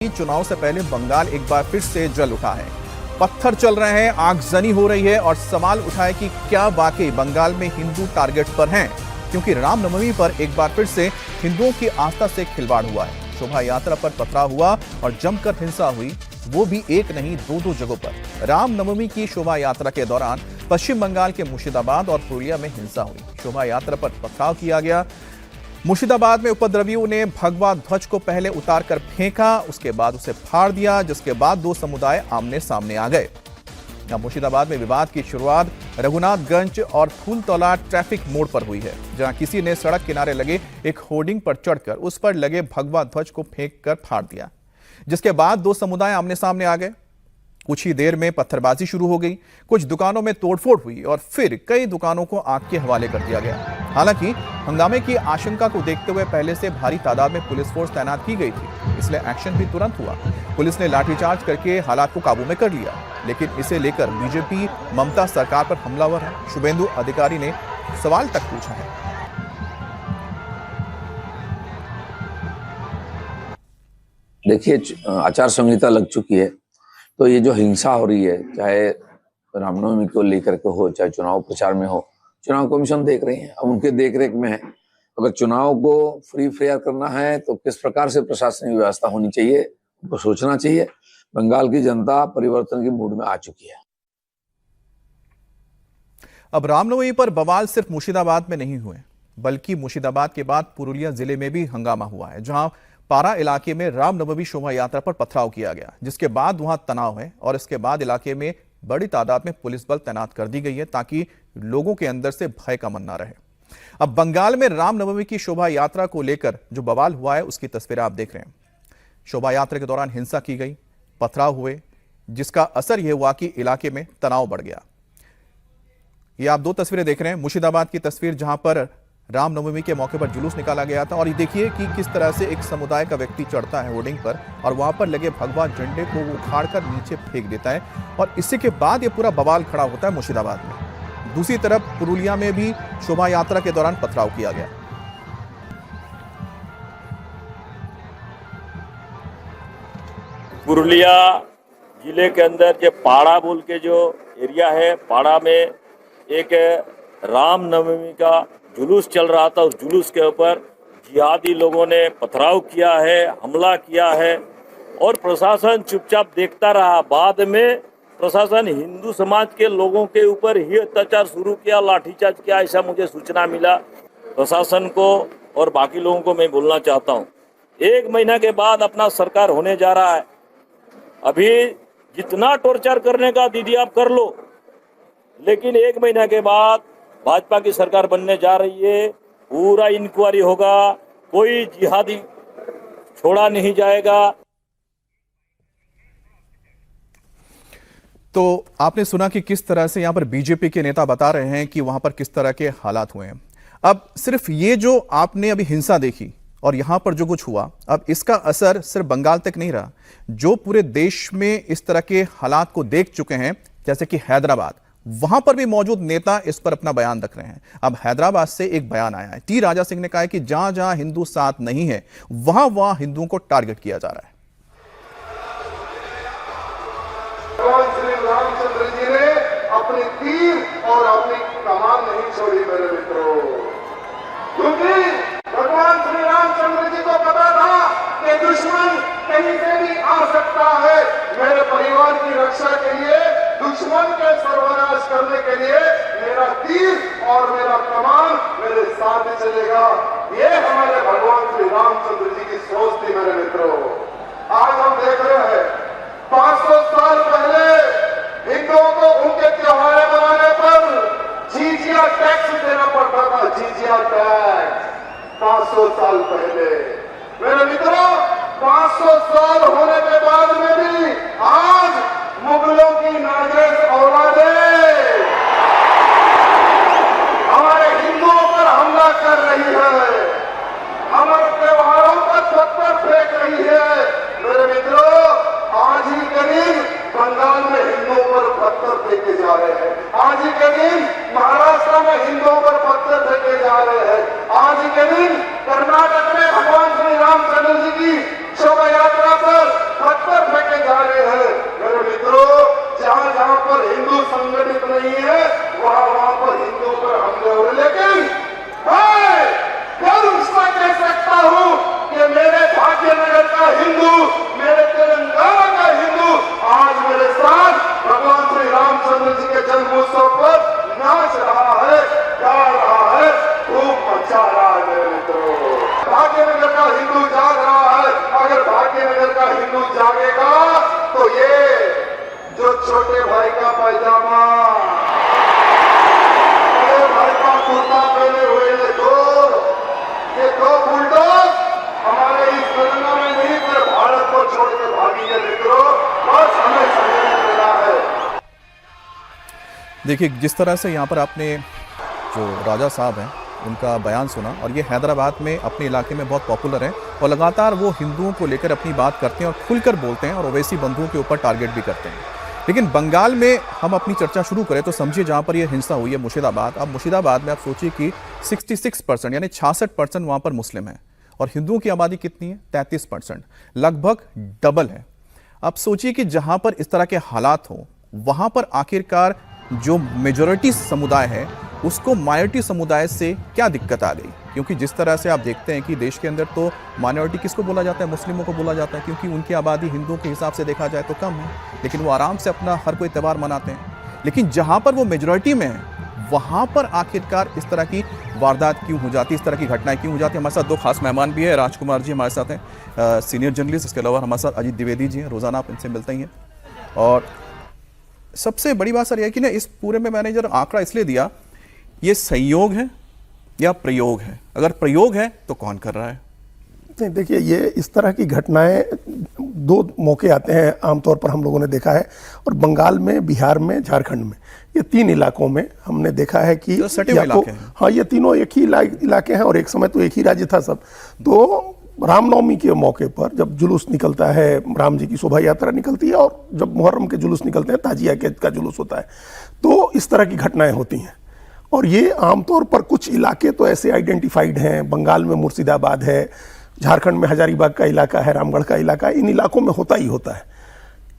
चुनाव से पहले बंगाल एक बार फिर से जल उठा है। पत्थर चल रहे हैं, आगजनी हो रही है और सवाल उठा है कि क्या वाकई बंगाल में हिंदू टारगेट पर हैं, क्योंकि रामनवमी पर एक बार फिर से हिंदुओं की आस्था से खिलवाड़ हुआ है। शोभा यात्रा पर पथराव हुआ और जमकर हिंसा हुई, वो भी एक नहीं दो जगहों पर। रामनवमी की शोभा यात्रा के दौरान पश्चिम बंगाल के मुर्शिदाबाद और पुरुलिया में हिंसा हुई। शोभा यात्रा पर पथराव किया गया। मुर्शिदाबाद में उपद्रवियों ने भगवा ध्वज को पहले उतारकर फेंका, उसके बाद उसे फाड़ दिया, जिसके बाद दो समुदाय आमने सामने आ गए। मुर्शिदाबाद में विवाद की शुरुआत रघुनाथगंज और फूलतौला ट्रैफिक मोड़ पर हुई है, जहां किसी ने सड़क किनारे लगे एक होर्डिंग पर चढ़कर उस पर लगे भगवा ध्वज को फेंक कर फाड़ दिया, जिसके बाद दो समुदाय आमने सामने आ गए। कुछ ही देर में पत्थरबाजी शुरू हो गई, कुछ दुकानों में तोड़फोड़ हुई और फिर कई दुकानों को आग के हवाले कर दिया गया। हालांकि हंगामे की आशंका को देखते हुए पहले से भारी तादाद में पुलिस फोर्स तैनात की गई थी, इसलिए एक्शन भी तुरंत हुआ। पुलिस ने लाठीचार्ज करके हालात को काबू में कर लिया, लेकिन इसे लेकर बीजेपी ममता सरकार पर हमलावर है। शुभेंदु अधिकारी ने सवाल तक पूछा है। देखिए, आचार संहिता लग चुकी है, तो ये जो हिंसा हो रही है, चाहे रामनवमी को लेकर के हो, चाहे चुनाव प्रचार में हो, चुनाव कमीशन देख रही है, अब उनके देखरेख में है। अगर चुनाव को फ्री फेयर करना है तो किस प्रकार से प्रशासनिक व्यवस्था होनी चाहिए, उनको सोचना चाहिए। बंगाल की जनता परिवर्तन की मूड में आ चुकी है। अब रामनवमी पर बवाल सिर्फ मुर्शिदाबाद में नहीं हुए, बल्कि मुर्शिदाबाद के बाद पुरुलिया जिले में भी हंगामा हुआ है, जहां पारा इलाके में रामनवमी शोभा यात्रा पर पथराव किया गया, जिसके बाद वहां तनाव है और इसके बाद इलाके में बड़ी तादाद में पुलिस बल तैनात कर दी गई है, ताकि लोगों के अंदर से भय का मन ना रहे। अब बंगाल में रामनवमी की शोभा यात्रा को लेकर जो बवाल हुआ है, उसकी तस्वीरें आप देख रहे हैं। शोभा यात्रा के दौरान हिंसा की गई, पथराव हुए, जिसका असर यह हुआ कि इलाके में तनाव बढ़ गया। ये आप दो तस्वीरें देख रहे हैं, मुर्शिदाबाद की तस्वीर जहां पर रामनवमी के मौके पर जुलूस निकाला गया था, और ये देखिए कि किस तरह से एक समुदाय का व्यक्ति चढ़ता है होर्डिंग पर और वहां पर लगे भगवा झंडे को वो उखाड़कर नीचे फेंक देता है, और इसी के बाद ये पूरा बवाल खड़ा होता है मुर्शिदाबाद में। दूसरी तरफ पुरुलिया में भी शोभा यात्रा के दौरान पथराव किया गया। पुरुलिया जिले के अंदर जो पाड़ा बोल के जो एरिया है, पाड़ा में एक रामनवमी का जुलूस चल रहा था। उस जुलूस के ऊपर जिहादी लोगों ने पथराव किया है, हमला किया है, और प्रशासन चुपचाप देखता रहा। बाद में प्रशासन हिंदू समाज के लोगों के ऊपर ही अत्याचार शुरू किया, लाठीचार्ज किया, ऐसा मुझे सूचना मिला। प्रशासन को और बाकी लोगों को मैं बोलना चाहता हूँ, 1 महीना के बाद अपना सरकार होने जा रहा है। अभी जितना टॉर्चर करने का दीदी आप कर लो, लेकिन 1 महीना के बाद भाजपा की सरकार बनने जा रही है। पूरा इंक्वायरी होगा, कोई जिहादी छोड़ा नहीं जाएगा। तो आपने सुना कि किस तरह से यहां पर बीजेपी के नेता बता रहे हैं कि वहां पर किस तरह के हालात हुए हैं। अब सिर्फ ये जो आपने अभी हिंसा देखी और यहां पर जो कुछ हुआ, अब इसका असर सिर्फ बंगाल तक नहीं रहा, जो पूरे देश में इस तरह के हालात को देख चुके हैं, जैसे कि हैदराबाद, वहां पर भी मौजूद नेता इस पर अपना बयान रख रहे हैं। अब हैदराबाद से एक बयान आया है, टी राजा सिंह ने कहा है कि जहां जहां हिंदू साथ नहीं है, वहां हिंदुओं को टारगेट किया जा रहा है। भगवान श्री रामचंद्र जी ने अपनी तीर और अपनी कमान नहीं छोड़ी मेरे मित्रों, क्योंकि भगवान श्री रामचंद्र जी को पता था कि दुश्मन कहीं से भी आ सकता है। मेरे परिवार की रक्षा के लिए, दुश्मन के सर्वनाश करने के लिए मेरा तीर और मेरा कमान मेरे साथ चलेगा। ये हमारे भगवान श्री रामचंद्र जी की सोच थी मेरे मित्रों। आज हम देख रहे हैं 500 साल पहले हिंदुओं को उनके त्योहार मनाने पर जिजिया टैक्स देना पड़ता था। जिजिया टैक्स 500 साल पहले। मेरे मित्रों, 500 साल होने के बाद में भी आज मुगलों की नाजायज औलादें हमारे हिंदुओं पर हमला कर रही है, हमारे त्योहारों पर पत्थर फेंक रही है। मेरे मित्रों, आज ही के दिन बंगाल में हिंदुओं पर पत्थर फेंके जा रहे हैं, आज ही के दिन महाराष्ट्र में हिंदुओं पर पत्थर फेंके जा रहे हैं, आज ही के दिन कर्नाटक में भगवान श्री रामचंद्र जी की शोभा यात्रा पर देखिए, जिस तरह से यहाँ पर आपने जो राजा साहब हैं उनका बयान सुना, और ये हैदराबाद में अपने इलाके में बहुत पॉपुलर हैं और लगातार वो हिंदुओं को लेकर अपनी बात करते हैं और खुलकर बोलते हैं और ओवैसी बंधुओं के ऊपर टारगेट भी करते हैं। लेकिन बंगाल में हम अपनी चर्चा शुरू करें तो समझिए, जहाँ पर यह हिंसा हुई है मुर्शिदाबाद, अब मुर्शिदाबाद में आप सोचिए कि 66% यानी 66% वहाँ पर मुस्लिम हैं और हिंदुओं की आबादी कितनी है? 33%, लगभग डबल है। अब सोचिए कि जहाँ पर इस तरह के हालात हो, वहाँ पर आखिरकार जो मेजॉरिटी समुदाय है उसको माइनॉरिटी समुदाय से क्या दिक्कत आ गई? क्योंकि जिस तरह से आप देखते हैं कि देश के अंदर तो माइनॉरिटी किसको बोला जाता है? मुस्लिमों को बोला जाता है, क्योंकि उनकी आबादी हिंदुओं के हिसाब से देखा जाए तो कम है, लेकिन वो आराम से अपना हर कोई त्यौहार मनाते हैं। लेकिन जहाँ पर वो मेजॉरिटी में है वहाँ पर आखिरकार इस तरह की वारदात क्यों हो जाती है, इस तरह की घटनाएं क्यों हो जाती है? हमारे साथ दो खास मेहमान भी है, राजकुमार जी हमारे साथ हैं, सीनियर जर्नलिस्ट, इसके अलावा हमारे साथ अजीत द्विवेदी जी हैं, रोज़ाना आप इनसे मिलते ही हैं। और सबसे बड़ी बात सर यह है कि ना, इस पूरे में मैंने जो आंकड़ा इसलिए दिया, ये संयोग है या प्रयोग है? अगर प्रयोग है तो कौन कर रहा है? नहीं, देखिए, ये इस तरह की घटनाएं दो मौके आते हैं आमतौर पर हम लोगों ने देखा है, और बंगाल में, बिहार में, झारखंड में, ये तीन इलाकों में हमने देखा है कि या तो हाँ, ये तीनों एक ही इलाके हैं और एक समय तो एक ही राज्य था सब। तो रामनवमी के मौके पर जब जुलूस निकलता है, राम जी की शोभा यात्रा निकलती है, और जब मुहर्रम के जुलूस निकलते हैं, ताजिया का जुलूस होता है, तो इस तरह की घटनाएं होती हैं। और ये आमतौर पर कुछ इलाके तो ऐसे आइडेंटिफाइड हैं, बंगाल में मुर्शिदाबाद है, झारखंड में हजारीबाग का इलाका है, रामगढ़ का इलाका है, इन इलाकों में होता ही होता है,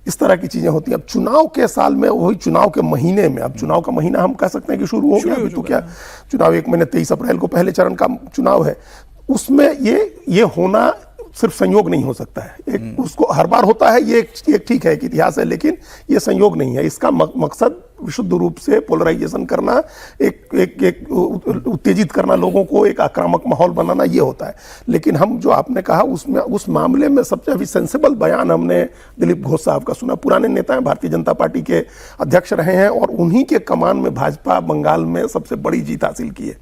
इस तरह की चीजें होती हैं। अब चुनाव के साल में, वही चुनाव के महीने में, अब चुनाव का महीना हम कह सकते हैं कि शुरू हो गया, अभी तो क्या चुनाव 1 महीने 23 अप्रैल को पहले चरण का चुनाव है, उसमें ये होना सिर्फ संयोग नहीं हो सकता है। एक उसको हर बार होता है, ये एक ठीक है कि इतिहास है, लेकिन ये संयोग नहीं है। इसका मकसद विशुद्ध रूप से पोलराइजेशन करना, एक उत्तेजित करना, लोगों को एक आक्रामक माहौल बनाना, ये होता है। लेकिन हम जो आपने कहा उसमें, उस मामले में सबसे अभी सेंसिबल बयान हमने दिलीप घोष साहब का सुना। पुराने नेता हैं, भारतीय जनता पार्टी के अध्यक्ष रहे हैं, और उन्हीं के कमान में भाजपा बंगाल में सबसे बड़ी जीत हासिल की है।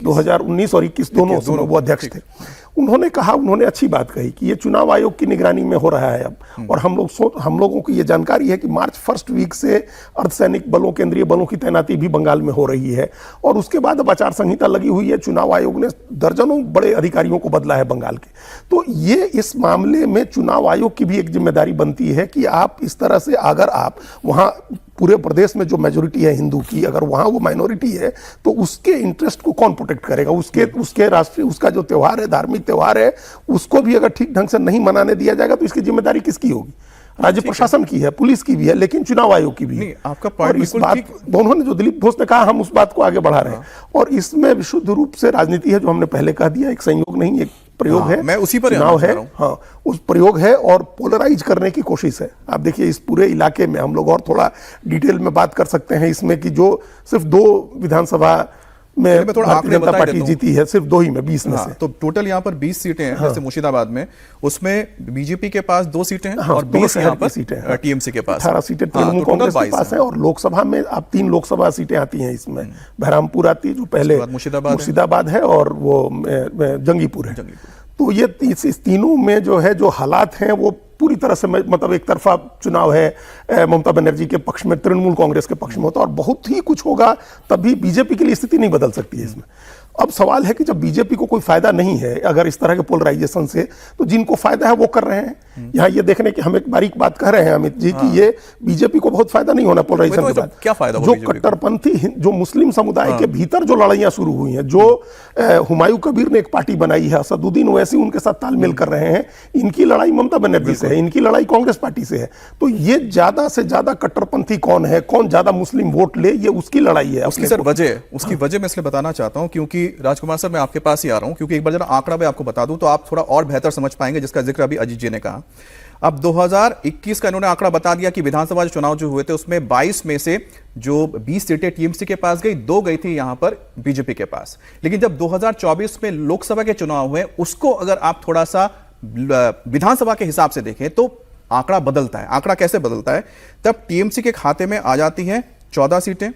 2019 और 21 दोनों वो अध्यक्ष थे। उन्होंने कहा, उन्होंने अच्छी बात कही कि ये चुनाव आयोग की निगरानी में हो रहा है अब, और हम लोगों को ये जानकारी है कि मार्च फर्स्ट वीक से अर्धसैनिक बलों, केंद्रीय बलों की तैनाती भी बंगाल में हो रही है, और उसके बाद अब आचार संहिता लगी हुई है। चुनाव आयोग ने दर्जनों बड़े अधिकारियों को बदला है बंगाल के। तो ये इस मामले में चुनाव आयोग की भी एक जिम्मेदारी बनती है कि आप इस तरह से, अगर आप वहां पूरे प्रदेश में जो मेजोरिटी है हिंदू की, अगर वहां वो माइनॉरिटी है, तो उसके इंटरेस्ट को कौन प्रोटेक्ट करेगा? उसके राष्ट्रीय, उसका जो त्यौहार है, धार्मिक त्यौहार है, उसको भी अगर ठीक ढंग से नहीं मनाने दिया जाएगा तो इसकी जिम्मेदारी किसकी होगी? राज्य प्रशासन की है, पुलिस की भी है, लेकिन चुनाव आयोग की भी है। आपका पॉइंट बिल्कुल ठीक। उन्होंने जो दिलीप घोष ने कहा, हम उस बात को आगे बढ़ा रहे हैं, और इसमें विशुद्ध रूप से राजनीति है, जो हमने पहले कह दिया, एक संयोग नहीं, एक प्रयोग है। मैं उसी पर चुनाव है, हाँ, उस प्रयोग है और पोलराइज करने की कोशिश है। आप देखिए, इस पूरे इलाके में हम लोग और थोड़ा डिटेल में बात कर सकते हैं इसमें, कि जो सिर्फ 2 विधानसभा में भारतीय जनता पार्टी जीती है, सिर्फ 2 ही में 20 में से। तो टोटल यहाँ पर 20 सीटें हैं, जैसे मुर्शिदाबाद में, उसमें बीजेपी के पास 2 सीटें हैं, और 20 यहाँ पर सीटें टीएमसी के पास, 18 सीटें तृणमूल कांग्रेस के पास है, और लोकसभा में अब 3 लोकसभा सीटें आती हैं इसमें। बहरामपुर आती है, जो पहले मुर्शिदाबाद है, और वो जंगीपुर है। तो ये इस तीनों में जो है, जो हालात हैं, वो पूरी तरह से, मतलब एक तरफा चुनाव है, ममता बनर्जी के पक्ष में, तृणमूल कांग्रेस के पक्ष में होता है, और बहुत ही कुछ होगा तभी बीजेपी के लिए स्थिति नहीं बदल सकती है इसमें। अब सवाल है कि जब बीजेपी को कोई फायदा नहीं है अगर इस तरह के पोलराइजेशन से, तो जिनको फायदा है वो कर रहे हैं। यहाँ ये देखने की हम एक बारीक बात कह रहे हैं अमित जी, कि ये बीजेपी को बहुत फायदा नहीं होना पोलराइजेशन के बाद। क्या फायदा? जो कट्टरपंथी, जो मुस्लिम समुदाय के भीतर जो लड़ाइयां शुरू हुई हैं, जो हुमायूं कबीर ने एक पार्टी बनाई है, असदुद्दीन ओवैसी उनके साथ तालमेल कर रहे हैं, इनकी लड़ाई ममता बनर्जी से है, इनकी लड़ाई कांग्रेस पार्टी से है। तो ये ज्यादा से ज्यादा कट्टरपंथी कौन है, कौन ज्यादा मुस्लिम वोट ले, ये उसकी लड़ाई है। उसकी वजह मैं इसलिए बताना चाहता हूं, क्योंकि राजकुमार सर, मैं आपके पास ही आ रहा हूं, क्योंकि एक बार जरा आंकड़ा मैं आपको बता दूं तो आप थोड़ा और बेहतर समझ पाएंगे, जिसका जिक्र अभी अजीत जी ने कहा। अब 2021 का इन्होंने आंकड़ा बता दिया कि विधानसभा चुनाव जो हुए थे उसमें 22 में से जो 20 सीटें टीएमसी के पास गई, 2 गई थी यहां पर बीजेपी के पास। लेकिन जब 2024 में लोकसभा के चुनाव हुए, उसको अगर आप थोड़ा सा विधानसभा के हिसाब से देखें तो आंकड़ा बदलता है। आंकड़ा कैसे बदलता है? तब टीएमसी के खाते में आ जाती है 14 सीटें,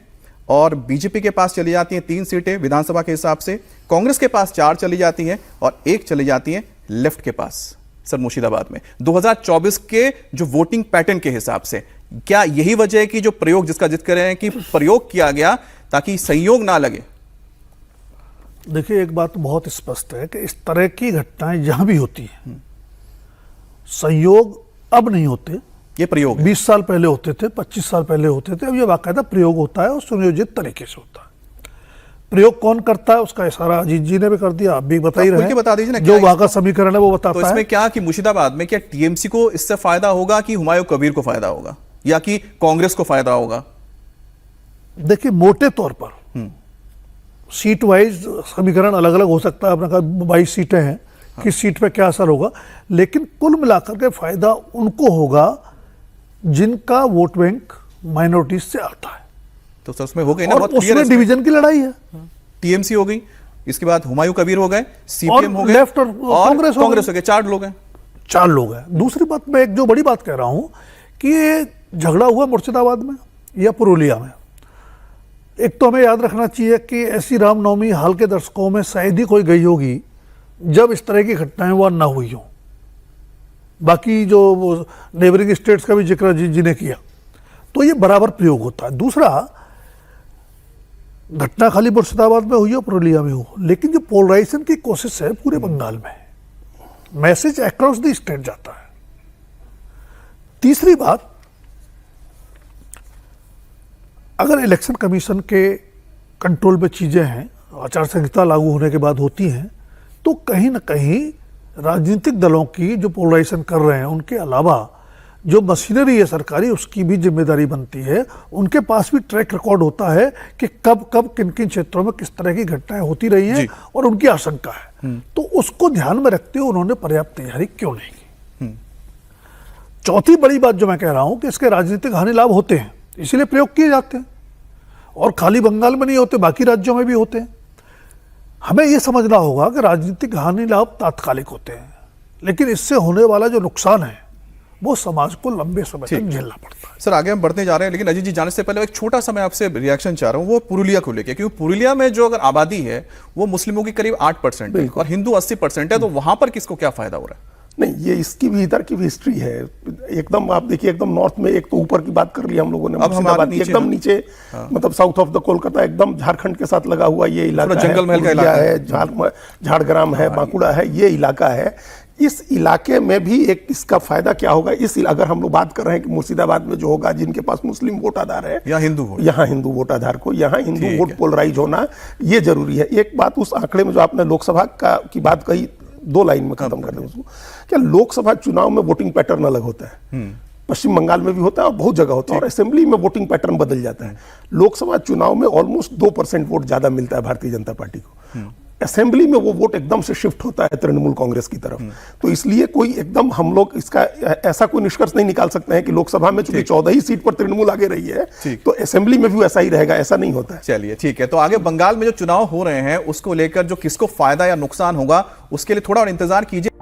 और बीजेपी के पास चली जाती हैं 3 सीटें विधानसभा के हिसाब से, कांग्रेस के पास 4 चली जाती हैं, और 1 चली जाती है लेफ्ट के पास, सर मुर्शिदाबाद में। 2024 के जो वोटिंग पैटर्न के हिसाब से क्या यही वजह है कि जो प्रयोग जिसका जिक्र करें कि प्रयोग किया गया ताकि संयोग ना लगे? देखिए, एक बात बहुत स्पष्ट है कि इस तरह की घटनाएं जहां भी होती हैं, संयोग अब नहीं होते। ये प्रयोग है। 20 साल पहले होते थे, 25 साल पहले होते थे, अब ये बाकायदा प्रयोग होता है और सुनियोजित तरीके से होता है। प्रयोग कौन करता है उसका इशारा अजीत जी ने भी कर दिया, आप भी बता ही तो रहे खुल के बता दीजिए ना, हैं। क्या जो वाका समीकरण है वो बताता तो है। इसमें क्या कि मुर्शिदाबाद में क्या टीएमसी को इससे फायदा होगा कि हुमायूं कबीर को फायदा होगा या कि कांग्रेस को फायदा होगा? देखिए, मोटे तौर पर सीट वाइज समीकरण अलग अलग हो सकता है। आपने कहा 22 सीटें हैं, किस सीट पे क्या असर होगा, लेकिन कुल मिलाकर के फायदा उनको होगा जिनका वोट बैंक माइनॉरिटीज से आता है। तो सर उसमें हो गई ना, और बहुत क्लियर उसमें है। डिवीजन की लड़ाई है। टीएमसी हो गई, इसके बाद हुमायूं कबीर हो गए, सीपीएम हो गए, लेफ्ट और कांग्रेस हो गए, 4 लोग हैं। 4 लोग हैं। दूसरी बात, मैं एक जो बड़ी बात कह रहा हूं कि ये झगड़ा हुआ मुर्शिदाबाद में या पुरुलिया में। एक तो हमें याद रखना चाहिए कि ऐसी रामनवमी हाल के दशकों में शायद ही कोई गई होगी जब इस तरह की घटनाएं वहां ना हुई हों। बाकी जो नेबरिंग स्टेट्स का भी जिक्र जी ने किया, तो ये बराबर प्रयोग होता है। दूसरा, घटना खाली मुर्शिदाबाद में हुई हो, पुरुलिया में हो, लेकिन जो पोलराइजेशन की कोशिश है पूरे बंगाल में, मैसेज अक्रॉस द स्टेट जाता है। तीसरी बात, अगर इलेक्शन कमीशन के कंट्रोल में चीजें हैं, आचार संहिता लागू होने के बाद होती हैं, तो कहीं ना कहीं राजनीतिक दलों की जो पोलराइजेशन कर रहे हैं उनके अलावा जो मशीनरी है सरकारी, उसकी भी जिम्मेदारी बनती है। उनके पास भी ट्रैक रिकॉर्ड होता है कि कब कब किन किन क्षेत्रों में किस तरह की घटनाएं होती रही हैं और उनकी आशंका है। तो उसको ध्यान में रखते हुए उन्होंने पर्याप्त तैयारी क्यों नहीं की। चौथी बड़ी बात जो मैं कह रहा हूं कि इसके राजनीतिक हानि लाभ होते हैं, इसीलिए प्रयोग किए जाते हैं, और खाली बंगाल में नहीं होते, बाकी राज्यों में भी होते हैं। हमें यह समझना होगा कि राजनीतिक हानि लाभ तात्कालिक होते हैं, लेकिन इससे होने वाला जो नुकसान है वो समाज को लंबे समय तक झेलना पड़ता है। सर आगे हम बढ़ते जा रहे हैं, लेकिन अजीत जी जाने से पहले एक छोटा सा मैं आपसे रिएक्शन चाह रहा हूं, वो पुरुलिया को लेकर, क्योंकि पुरुलिया में जो अगर आबादी है वो मुस्लिमों की करीब 8% है और हिंदू 80% है, तो वहां पर किसको क्या फायदा हो रहा है? नहीं, ये इसकी भी इधर की भी हिस्ट्री है। एकदम आप देखिए, एकदम नॉर्थ में एक तो ऊपर की बात कर लिया हम लोगों ने, अब हम एकदम नीचे मतलब साउथ ऑफ द कोलकाता, एकदम झारखंड के साथ लगा हुआ ये इलाका जंगल महल का इलाका है, झाड़ग्राम है, बांकुड़ा है, ये इलाका है। इस इलाके में भी एक इसका फायदा क्या होगा, अगर हम लोग बात कर रहे हैं कि मुर्शिदाबाद में जो होगा, जिनके पास मुस्लिम वोट आधार है या हिंदू वोट, यहाँ हिंदू वोट आधार को, यहाँ हिंदू वोट पोलराइज होना ये जरूरी है। एक बात उस आंकड़े में जो आपने लोकसभा की बात कही, 2 लाइन में खत्म कर दें उसको। क्या लोकसभा चुनाव में वोटिंग पैटर्न अलग होता है? पश्चिम बंगाल में भी होता है और बहुत जगह होता है, और असेंबली में वोटिंग पैटर्न बदल जाता है। लोकसभा चुनाव में ऑलमोस्ट 2% वोट ज्यादा मिलता है भारतीय जनता पार्टी को, असेंबली में वो वोट एकदम से शिफ्ट होता है तृणमूल कांग्रेस की तरफ। तो इसलिए कोई एकदम हम लोग इसका ऐसा कोई निष्कर्ष नहीं निकाल सकते हैं कि लोकसभा में चूंकि 14 ही सीट पर तृणमूल आगे रही है तो असेंबली में भी वैसा ही रहेगा, ऐसा नहीं होता है। चलिए ठीक है, तो आगे बंगाल में जो चुनाव हो रहे हैं उसको लेकर जो किसको फायदा या नुकसान होगा उसके लिए थोड़ा और इंतजार कीजिए।